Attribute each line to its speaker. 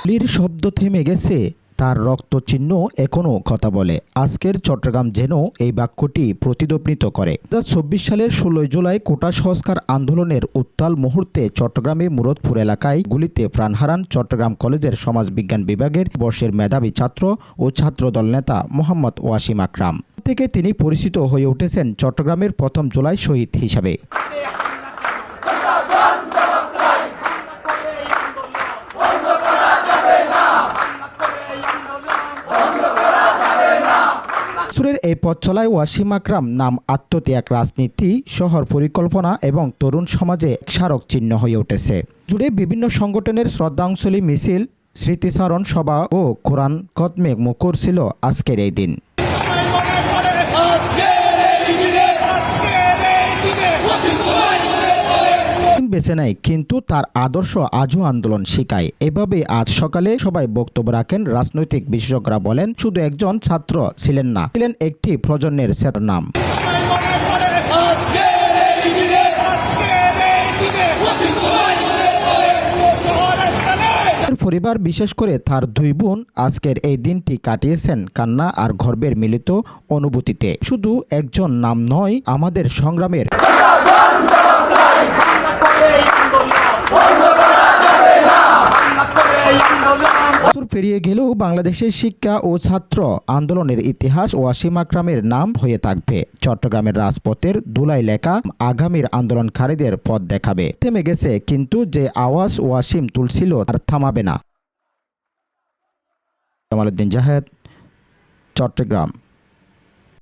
Speaker 1: গুলির শব্দ থেমে গেছে, তার রক্তচিহ্ন এখনও কথা বলে। আজকের চট্টগ্রাম যেন এই বাক্যটি প্রতিধ্বনিত করে। 2024 সালের 16 জুলাই কোটা সংস্কার আন্দোলনের উত্তাল মুহূর্তে চট্টগ্রামে মুরদপুর এলাকায় গুলিতে প্রাণ হারান চট্টগ্রাম কলেজের সমাজবিজ্ঞান বিভাগের বর্ষের মেধাবী ছাত্র ও ছাত্রদল নেতা মোহাম্মদ ওয়াসিম আকরাম। থেকে তিনি পরিচিত হয়ে উঠেছেন চট্টগ্রামের প্রথম জুলাই শহীদ হিসাবে। সুরের এই পথ চলায় ওয়াসিম আকরাম নাম আত্মত্যাগ, রাজনীতি, শহর পরিকল্পনা এবং তরুণ সমাজে স্মারক চিহ্ন হয়ে উঠেছে। জুড়ে বিভিন্ন সংগঠনের শ্রদ্ধাঞ্জলি মিছিল, স্মৃতিচারণ সভা ও কোরআন খতমে মুখর ছিল আজকের এই দিন। বেছে নেয়, কিন্তু তার আদর্শ আজও আন্দোলন শিখায়। এভাবে আজ সকালে সবাই বক্তব্য রাখেন। রাজনৈতিক বিশেষজ্ঞরা বলেন, শুধু একজন ছাত্র ছিলেন না, ছিলেন একটি প্রজন্মের সেতার নাম। পরিবার, বিশেষ করে তার দুই বোন, আজকের এই দিনটি কাটিয়েছেন কান্না আর গর্বের মিলিত অনুভূতিতে। শুধু একজন নাম নয়, আমাদের সংগ্রামের পেরিয়ে গেলেও বাংলাদেশের শিক্ষা ও ছাত্র আন্দোলনের ইতিহাস ওয়াসিম আকরামের নাম হয়ে থাকবে। চট্টগ্রামের রাজপথের ধুলায় লেখা আগামীর আন্দোলনকারীদের পথ দেখাবে। থেমে গেছে, কিন্তু যে আওয়াজ ওয়াসিম তুলছিল আর থামাবে না। জামালউদ্দিন জাহেদ, চট্টগ্রাম।